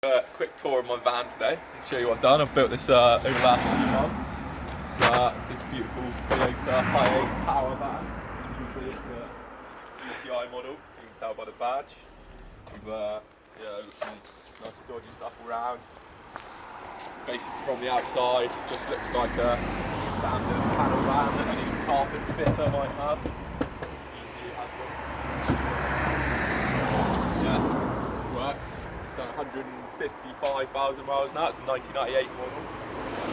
A quick tour of my van today. I'll show you what I've done. I've built this over the last few months. It's this beautiful Toyota Hiace Powervan. You can see it's a GTI model. You can tell by the badge. We've got some nice dodgy stuff around. Basically, from the outside, just looks like a standard panel van that any carpet fitter might have. Usually has them. Yeah, works. It's done 155,000 miles now. It's a 1998 model.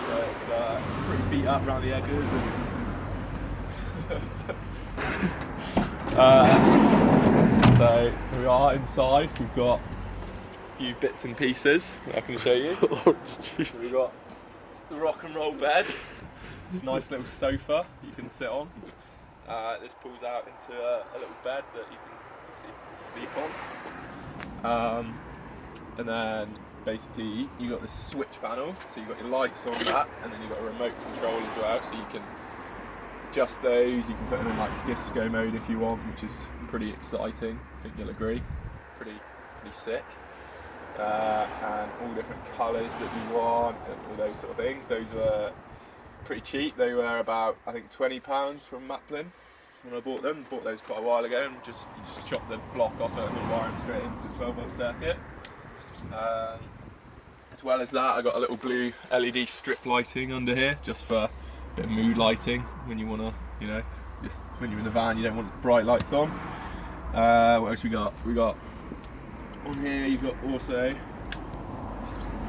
So it's pretty beat up around the edges. So here we are inside. We've got a few bits and pieces that I can show you. So we've got the rock and roll bed. It's a nice little sofa you can sit on. This pulls out into a little bed that you can sleep on. And then basically you got this switch panel, so you've got your lights on that, and then you've got a remote control as well, so you can adjust those. You can put them in like disco mode if you want, which is pretty exciting. I think you'll agree. Pretty sick. And all different colours that you want, and all those sort of things. Those were pretty cheap. They were about, I think, £20 from Maplin when I bought them. Bought those quite a while ago, and you just chop the block off it and then wire them straight into the 12-volt circuit. As well as that, I got a little blue LED strip lighting under here, just for a bit of mood lighting when you want to, just when you're in the van, you don't want bright lights on. What else we got? We got on here. You've got also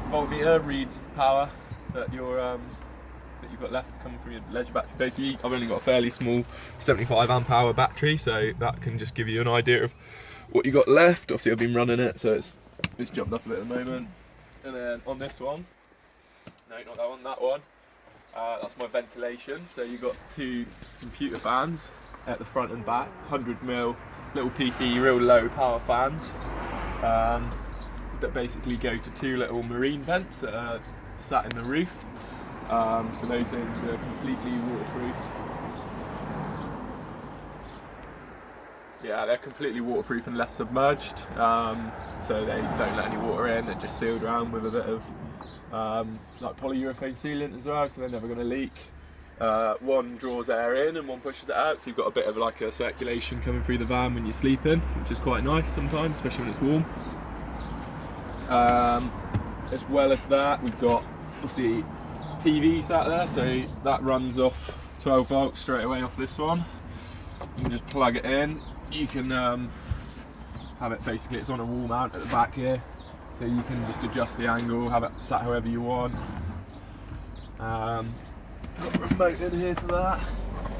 voltmeter, reads the power that you've got left coming from your ledger battery. Basically, I've only got a fairly small 75 amp hour battery, so that can just give you an idea of what you got left. Obviously, I've been running it, so it's jumped up a bit at the moment. And then on this one, no, not that one, that one, that's my ventilation. So you've got two computer fans at the front and back, 100mm little PC, real low power fans, that basically go to two little marine vents that are sat in the roof. So those things are completely waterproof. Yeah, they're completely waterproof unless submerged, so they don't let any water in. They're just sealed around with a bit of like polyurethane sealant as well, so they're never going to leak. One draws air in and one pushes it out, so you've got a bit of like a circulation coming through the van when you're sleeping, which is quite nice sometimes, especially when it's warm. As well as that, we've got obviously TV sat there, so that runs off 12 volts straight away off this one. You can just plug it in. You can have it, basically it's on a wall mount at the back here, so you can just adjust the angle, have it sat however you want. Got a remote in here for that.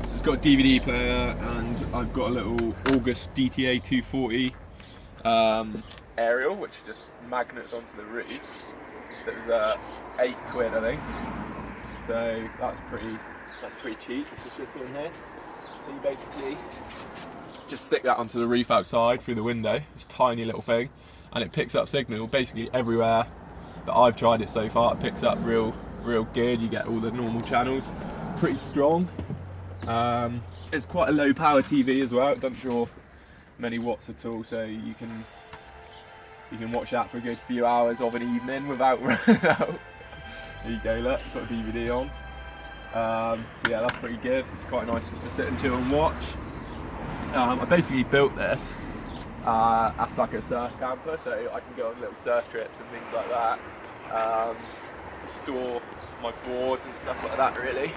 So it's got a DVD player, and I've got a little August DTA 240 aerial, which just magnets onto the roof. That was £8, I think. So that's pretty cheap. It's just this one here. So you basically just stick that onto the roof outside through the window, this tiny little thing, and it picks up signal basically everywhere that I've tried it so far. It picks up real good. You get all the normal channels, pretty strong. It's quite a low power TV as well. It doesn't draw many watts at all, so you can watch that for a good few hours of an evening without running out. There you go, look, got a DVD on. So yeah, that's pretty good. It's quite nice just to sit and chill and watch. I basically built this as like a surf camper, so I can go on little surf trips and things like that. Store my boards and stuff like that, really.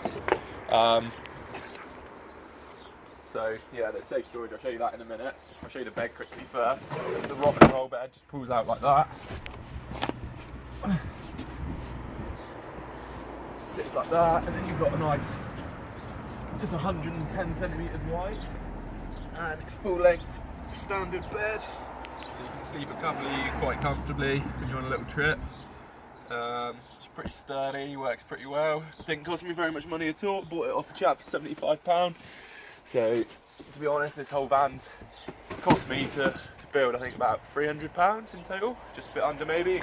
So yeah, there's safe storage. I'll show you that in a minute. I'll show you the bed quickly first. The rock and roll bed just pulls out like that. Sits like that, and then you've got a nice, it's 110 centimetres wide, and it's full length standard bed, so you can sleep a couple of you quite comfortably when you're on a little trip. It's pretty sturdy, works pretty well. Didn't cost me very much money at all. Bought it off a chap for £75. So to be honest, this whole van's cost me to build, I think, about £300 in total, just a bit under maybe.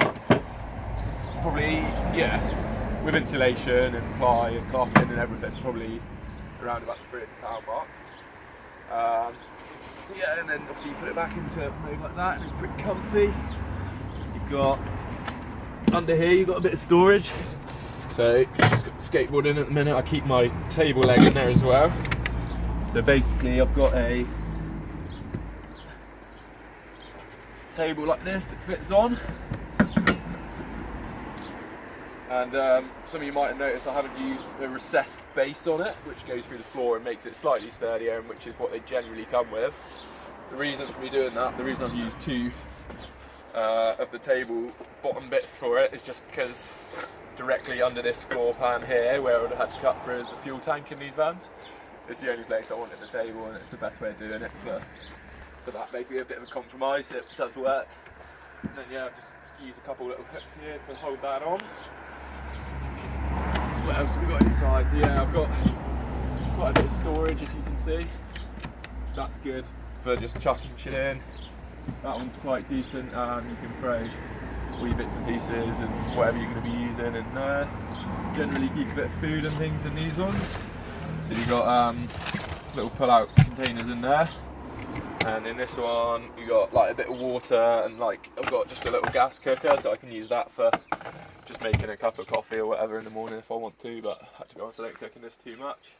Probably, yeah, with insulation and ply and carpeting and everything, probably around about the £300 mark. So yeah, and then obviously you put it back into mode like that, and it's pretty comfy. You've got under here you've got a bit of storage. So just got the skateboard in at the minute. I keep my table leg in there as well. So basically I've got a table like this that fits on. And some of you might have noticed I haven't used a recessed base on it, which goes through the floor and makes it slightly sturdier, and which is what they generally come with. The reason for me doing that, the reason I've used two of the table bottom bits for it, is just because directly under this floor pan here, where I would have had to cut through, is the fuel tank in these vans. It's the only place I wanted the table, and it's the best way of doing it for that. Basically a bit of a compromise. It does work. And then yeah, I've just used a couple little hooks here to hold that on. What else have we got inside? So yeah, I've got quite a bit of storage, as you can see. That's good for just chucking shit in. That one's quite decent. You can throw wee bits and pieces and whatever you're going to be using in there. Generally keep a bit of food and things in these ones. So you've got little pull-out containers in there. And in this one you got like a bit of water, and like I've got just a little gas cooker, so I can use that for just making a cup of coffee or whatever in the morning if I want to, but to be honest I don't cook in this too much.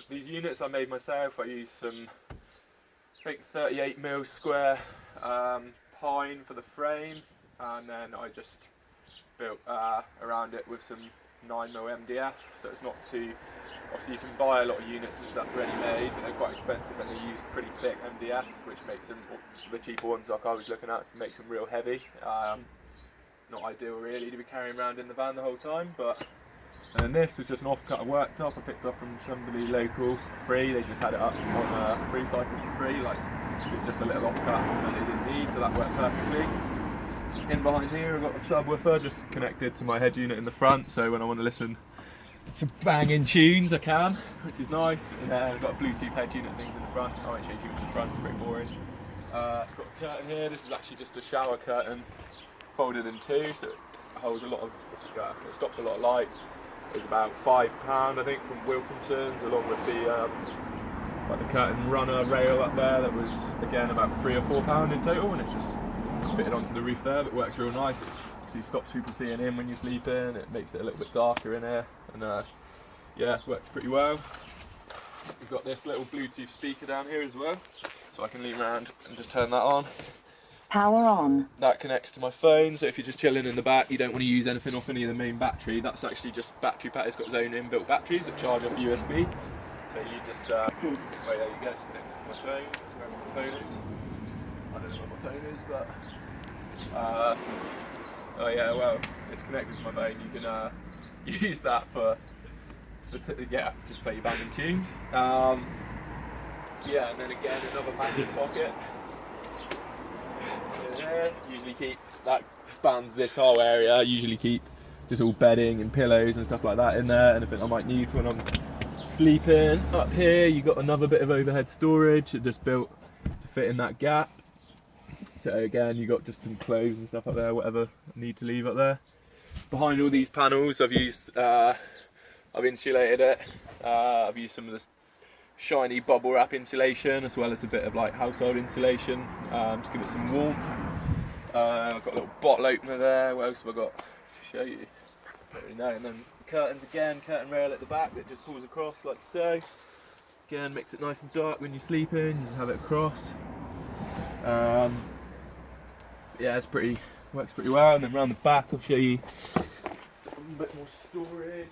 These units I made myself. I used some, I think 38mm square pine for the frame, and then I just built around it with some 9mm MDF, so it's not too, obviously you can buy a lot of units and stuff ready made, but they're quite expensive, and they use pretty thick MDF, which makes them, the cheaper ones like I was looking at, makes them real heavy. Not ideal really to be carrying around in the van the whole time, but and this was just an offcut of worktop I picked up from somebody local for free. They just had it up on free cycle for free, like it's just a little offcut that they didn't need, so that worked perfectly. In behind here I've got a subwoofer just connected to my head unit in the front, so when I want to listen to banging tunes I can, which is nice. And then I've got a Bluetooth head unit and things in the front. I won't show you too much in the front, it's pretty boring. I've got a curtain here. This is actually just a shower curtain folded in two, so it holds a lot of, it stops a lot of light. It's about £5 I think from Wilkinson's, along with the like the curtain runner rail up there that was again about £3 or £4 in total, and it's just fitted onto the roof there, but it works real nice. It obviously stops people seeing in when you're sleeping, it makes it a little bit darker in here, and yeah, works pretty well. We've got this little Bluetooth speaker down here as well, so I can lean around and just turn that on. Power on. That connects to my phone, so if you're just chilling in the back, you don't want to use anything off any of the main battery, that's actually just battery pack. It's got its own inbuilt batteries that charge off USB. So you just, oh there you go, it's connected to my phone, wherever my phone is. I don't know what my phone is, but, oh yeah, well, it's connected to my phone. You can use that for yeah, just play your banging tunes. So yeah, and then again, another massive pocket. There, usually keep, that spans this whole area, usually keep just all bedding and pillows and stuff like that in there, anything I might need for when I'm sleeping. Up here you got another bit of overhead storage, it just built to fit in that gap. So again, you got just some clothes and stuff up there, whatever I need to leave up there. Behind all these panels I've used, I've insulated it, I've used some of this shiny bubble wrap insulation as well as a bit of like household insulation to give it some warmth. I've got a little bottle opener there. What else have I got to show you? Don't really know. And then curtains again, curtain rail at the back that just pulls across like so. Again, makes it nice and dark when you're sleeping, you just have it across. Yeah, it's pretty, works pretty well. And then around the back I'll show you some bit more storage.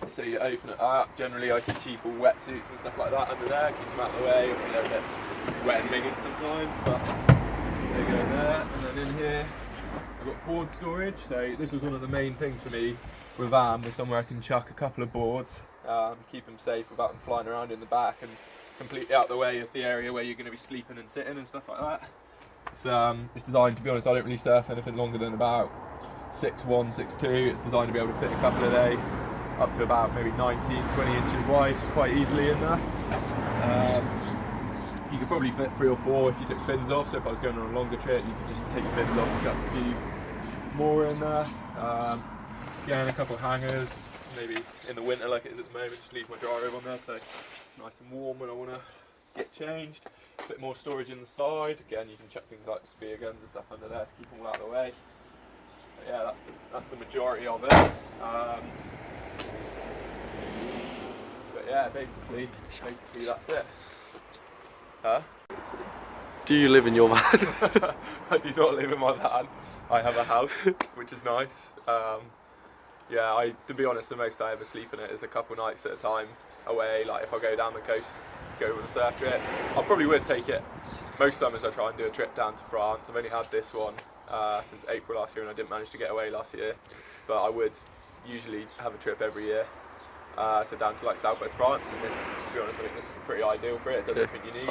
So you open it up, generally I can keep all wetsuits and stuff like that under there, keeps them out of the way. Obviously they're a bit wet and minging sometimes, but they go there. And then in here I've got board storage, so this was one of the main things for me with van, was somewhere I can chuck a couple of boards, keep them safe without them flying around in the back and completely out the way of the area where you're going to be sleeping and sitting and stuff like that. It's designed, to be honest, I don't really surf anything longer than about 6'1", 6'2", it's designed to be able to fit a couple a day, up to about maybe 19, 20 inches wide, quite easily in there. You could probably fit 3 or 4 if you took fins off, so if I was going on a longer trip you could just take your fins off and chuck a few more in there. Again, a couple of hangers, maybe in the winter like it is at the moment, just leave my dry robe on there so it's nice and warm when I want to get changed. A bit more storage in the side. Again, you can chuck things like spear guns and stuff under there to keep them all out of the way. But yeah, that's the majority of it. But yeah, basically that's it. Huh? Do you live in your van? I do not live in my van. I have a house, which is nice. Yeah, to be honest, the most I ever sleep in it is a couple nights at a time away. Like if I go down the coast, go on a surf trip, I probably would take it. Most summers I try and do a trip down to France. I've only had this one since April last year, and I didn't manage to get away last year. But I would usually have a trip every year. So down to like southwest France, and this, to be honest, I think this is pretty ideal for it. It does everything you need.